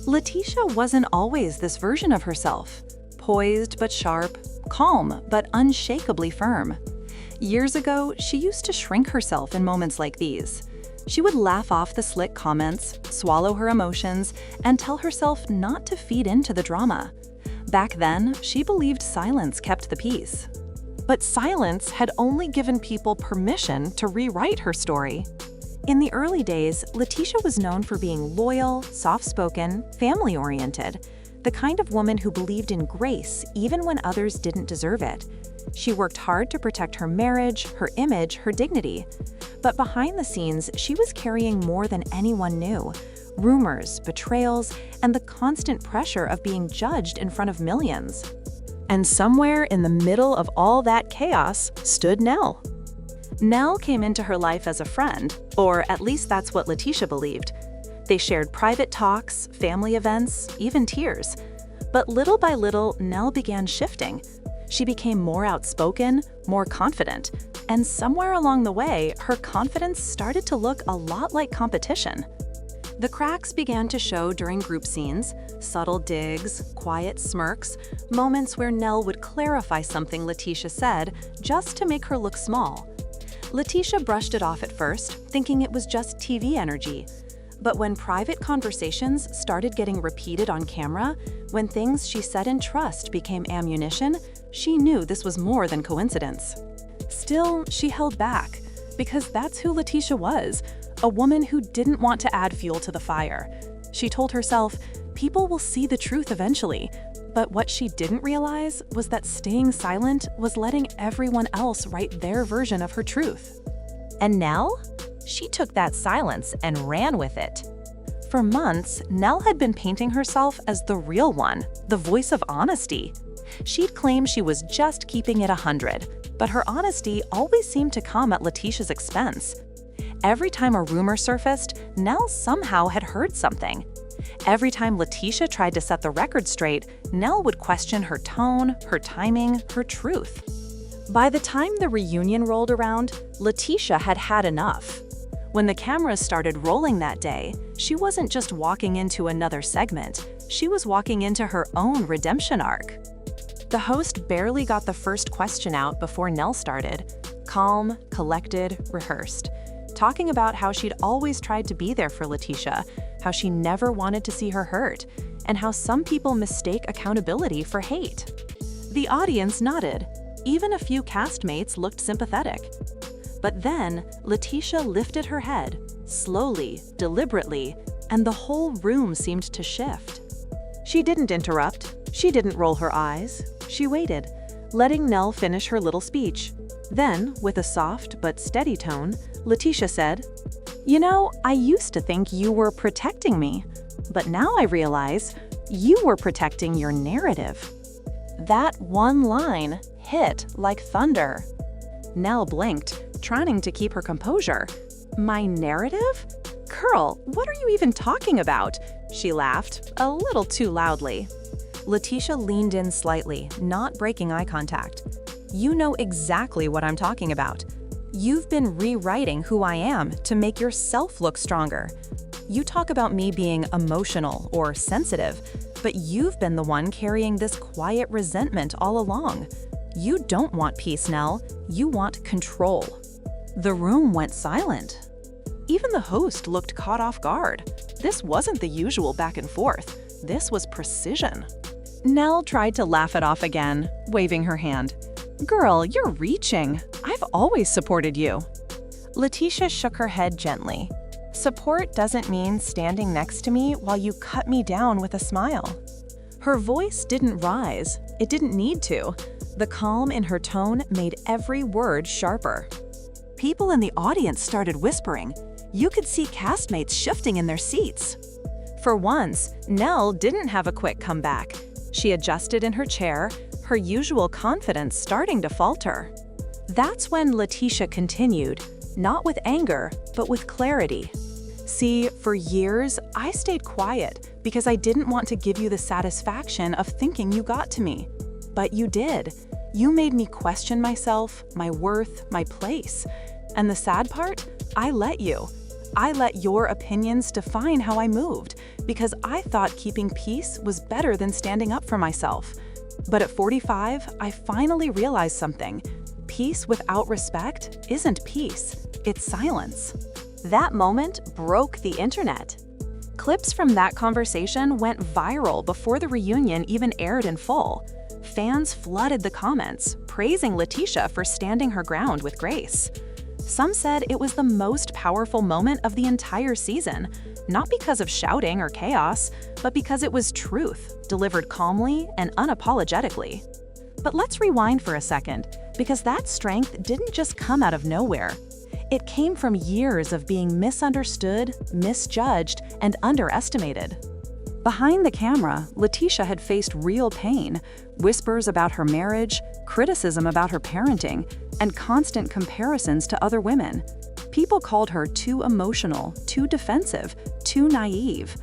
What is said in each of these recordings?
Latisha wasn't always this version of herself. Poised but sharp, calm but unshakably firm. Years ago, she used to shrink herself in moments like these. She would laugh off the slick comments, swallow her emotions, and tell herself not to feed into the drama. Back then, she believed silence kept the peace. But silence had only given people permission to rewrite her story. In the early days, Latisha was known for being loyal, soft-spoken, family-oriented, the kind of woman who believed in grace even when others didn't deserve it. She worked hard to protect her marriage, her image, her dignity. But behind the scenes, she was carrying more than anyone knew: rumors, betrayals, and the constant pressure of being judged in front of millions. And somewhere in the middle of all that chaos stood Nell. Nell came into her life as a friend, or at least that's what Latisha believed. They shared private talks, family events, even tears. But little by little, Nell began shifting. She became more outspoken, more confident, and somewhere along the way, her confidence started to look a lot like competition. The cracks began to show during group scenes: subtle digs, quiet smirks, moments where Nell would clarify something Latisha said just to make her look small. Latisha brushed it off at first, thinking it was just TV energy. But when private conversations started getting repeated on camera, when things she said in trust became ammunition, she knew this was more than coincidence. Still, she held back, because that's who Latisha was, a woman who didn't want to add fuel to the fire. She told herself, people will see the truth eventually. But what she didn't realize was that staying silent was letting everyone else write their version of her truth. And Nell? She took that silence and ran with it. For months, Nell had been painting herself as the real one, the voice of honesty. She'd claimed she was just keeping it 100, but her honesty always seemed to come at Latisha's expense. Every time a rumor surfaced, Nell somehow had heard something. Every time Latisha tried to set the record straight, Nell would question her tone, her timing, her truth. By the time the reunion rolled around, Latisha had had enough. When the cameras started rolling that day, she wasn't just walking into another segment, she was walking into her own redemption arc. The host barely got the first question out before Nell started. Calm, collected, rehearsed. Talking about how she'd always tried to be there for Latisha, how she never wanted to see her hurt, and how some people mistake accountability for hate. The audience nodded. Even a few castmates looked sympathetic. But then, Latisha lifted her head, slowly, deliberately, and the whole room seemed to shift. She didn't interrupt. She didn't roll her eyes. She waited, letting Nell finish her little speech. Then, with a soft but steady tone, Latisha said, "You know, I used to think you were protecting me, but now I realize you were protecting your narrative." That one line hit like thunder. Nell blinked, trying to keep her composure. "My narrative? Girl, what are you even talking about?" She laughed, a little too loudly. Latisha leaned in slightly, not breaking eye contact. "You know exactly what I'm talking about. You've been rewriting who I am to make yourself look stronger. You talk about me being emotional or sensitive, but you've been the one carrying this quiet resentment all along. You don't want peace, Nell. You want control." The room went silent. Even the host looked caught off guard. This wasn't the usual back and forth. This was precision. Nell tried to laugh it off again, waving her hand. "Girl, you're reaching. I've always supported you." Latisha shook her head gently. "Support doesn't mean standing next to me while you cut me down with a smile." Her voice didn't rise. It didn't need to. The calm in her tone made every word sharper. People in the audience started whispering. You could see castmates shifting in their seats. For once, Nell didn't have a quick comeback. She adjusted in her chair, her usual confidence starting to falter. That's when Latisha continued, not with anger, but with clarity. "See, for years, I stayed quiet because I didn't want to give you the satisfaction of thinking you got to me. But you did. You made me question myself, my worth, my place. And the sad part? I let you. I let your opinions define how I moved because I thought keeping peace was better than standing up for myself. But at 45, I finally realized something. Peace without respect isn't peace, it's silence. That moment broke the internet. Clips from that conversation went viral before the reunion even aired in full. Fans flooded the comments, praising Latisha for standing her ground with grace. Some said it was the most powerful moment of the entire season, not because of shouting or chaos, but because it was truth, delivered calmly and unapologetically. But let's rewind for a second, because that strength didn't just come out of nowhere. It came from years of being misunderstood, misjudged, and underestimated. Behind the camera, Latisha had faced real pain, whispers about her marriage, criticism about her parenting, and constant comparisons to other women. People called her too emotional, too defensive, too naive.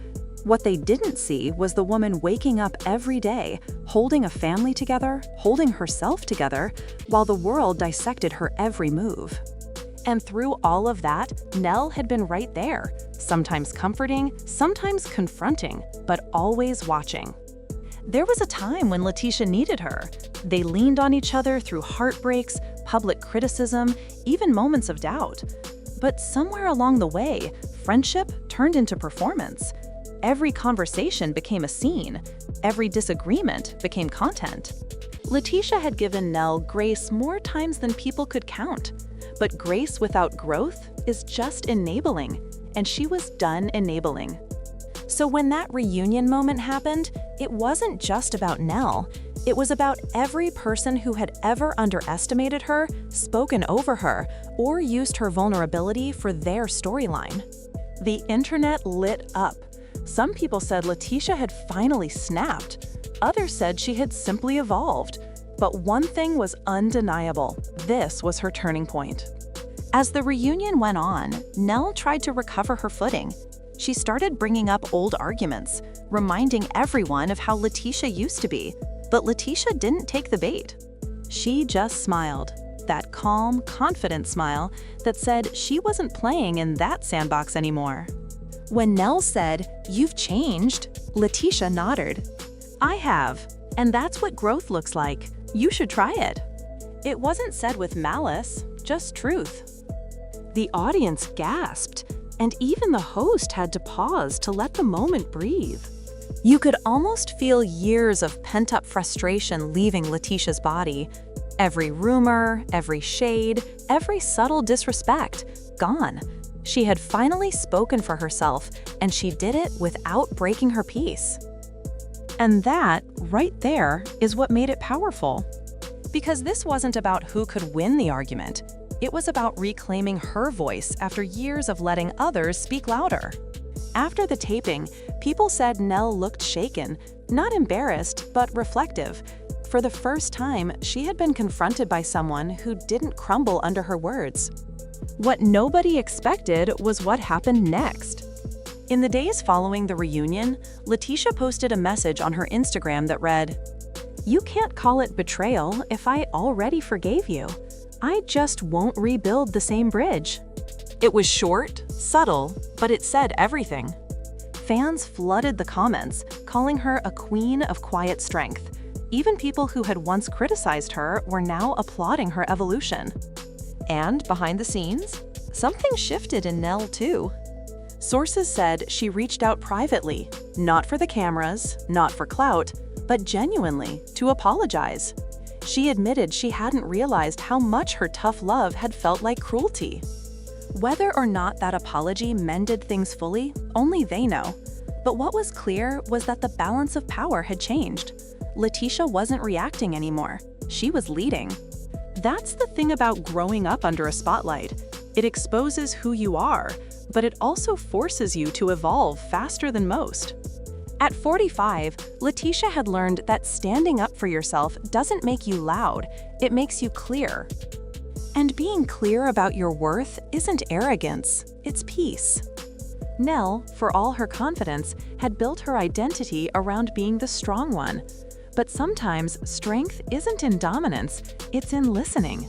What they didn't see was the woman waking up every day, holding a family together, holding herself together, while the world dissected her every move. And through all of that, Nell had been right there, sometimes comforting, sometimes confronting, but always watching. There was a time when Latisha needed her. They leaned on each other through heartbreaks, public criticism, even moments of doubt. But somewhere along the way, friendship turned into performance. Every conversation became a scene. Every disagreement became content. Latisha had given Nell grace more times than people could count. But grace without growth is just enabling, and she was done enabling. So when that reunion moment happened, it wasn't just about Nell. It was about every person who had ever underestimated her, spoken over her, or used her vulnerability for their storyline. The internet lit up. Some people said Latisha had finally snapped. Others said she had simply evolved. But one thing was undeniable. This was her turning point. As the reunion went on, Nell tried to recover her footing. She started bringing up old arguments, reminding everyone of how Latisha used to be. But Latisha didn't take the bait. She just smiled, that calm, confident smile that said she wasn't playing in that sandbox anymore. When Nell said, "You've changed," Latisha nodded. "I have, and that's what growth looks like. You should try it." It wasn't said with malice, just truth. The audience gasped, and even the host had to pause to let the moment breathe. You could almost feel years of pent-up frustration leaving Latisha's body. Every rumor, every shade, every subtle disrespect, gone. She had finally spoken for herself, and she did it without breaking her peace. And that, right there, is what made it powerful. Because this wasn't about who could win the argument. It was about reclaiming her voice after years of letting others speak louder. After the taping, people said Nell looked shaken, not embarrassed, but reflective. For the first time, she had been confronted by someone who didn't crumble under her words. What nobody expected was what happened next. In the days following the reunion, Latisha posted a message on her Instagram that read, "You can't call it betrayal if I already forgave you. I just won't rebuild the same bridge." It was short, subtle, but it said everything. Fans flooded the comments, calling her a queen of quiet strength. Even people who had once criticized her were now applauding her evolution. And behind the scenes, something shifted in Nell too. Sources said she reached out privately, not for the cameras, not for clout, but genuinely to apologize. She admitted she hadn't realized how much her tough love had felt like cruelty. Whether or not that apology mended things fully, only they know. But what was clear was that the balance of power had changed. Latisha wasn't reacting anymore. She was leading. That's the thing about growing up under a spotlight. It exposes who you are, but it also forces you to evolve faster than most. At 45, Latisha had learned that standing up for yourself doesn't make you loud, it makes you clear. And being clear about your worth isn't arrogance, it's peace. Nell, for all her confidence, had built her identity around being the strong one. But sometimes strength isn't in dominance, it's in listening.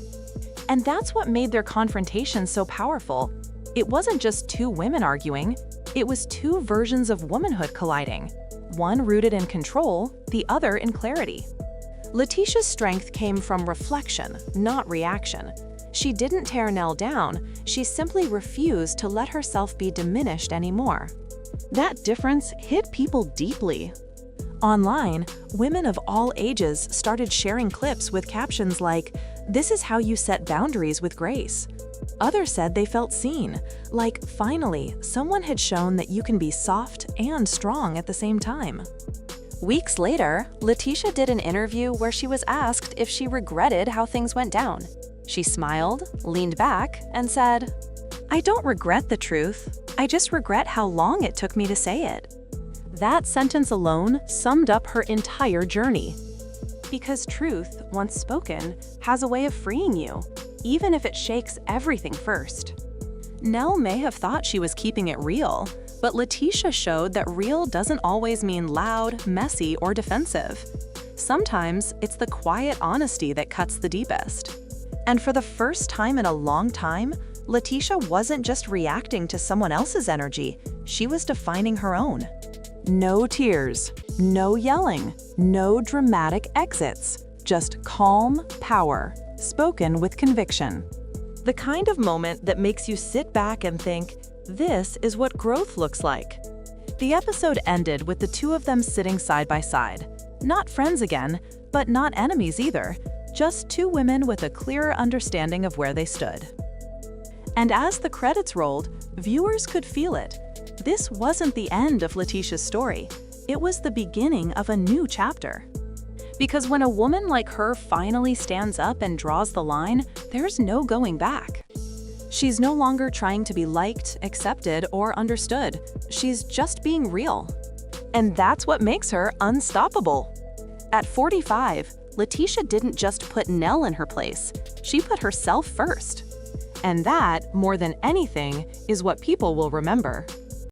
And that's what made their confrontation so powerful. It wasn't just two women arguing, it was two versions of womanhood colliding, one rooted in control, the other in clarity. Latisha's strength came from reflection, not reaction. She didn't tear Nell down, she simply refused to let herself be diminished anymore. That difference hit people deeply. Online, women of all ages started sharing clips with captions like, "This is how you set boundaries with grace." Others said they felt seen, like finally, someone had shown that you can be soft and strong at the same time. Weeks later, Latisha did an interview where she was asked if she regretted how things went down. She smiled, leaned back, and said, "I don't regret the truth. I just regret how long it took me to say it." That sentence alone summed up her entire journey. Because truth, once spoken, has a way of freeing you, even if it shakes everything first. Nell may have thought she was keeping it real, but Latisha showed that real doesn't always mean loud, messy, or defensive. Sometimes it's the quiet honesty that cuts the deepest. And for the first time in a long time, Latisha wasn't just reacting to someone else's energy, she was defining her own. No tears, no yelling, no dramatic exits, just calm power, spoken with conviction. The kind of moment that makes you sit back and think, this is what growth looks like. The episode ended with the two of them sitting side by side. Not friends again, but not enemies either, just two women with a clearer understanding of where they stood. And as the credits rolled, viewers could feel it. This wasn't the end of Latisha's story. It was the beginning of a new chapter. Because when a woman like her finally stands up and draws the line, there's no going back. She's no longer trying to be liked, accepted, or understood. She's just being real. And that's what makes her unstoppable. At 45, Latisha didn't just put Nell in her place. She put herself first. And that, more than anything, is what people will remember.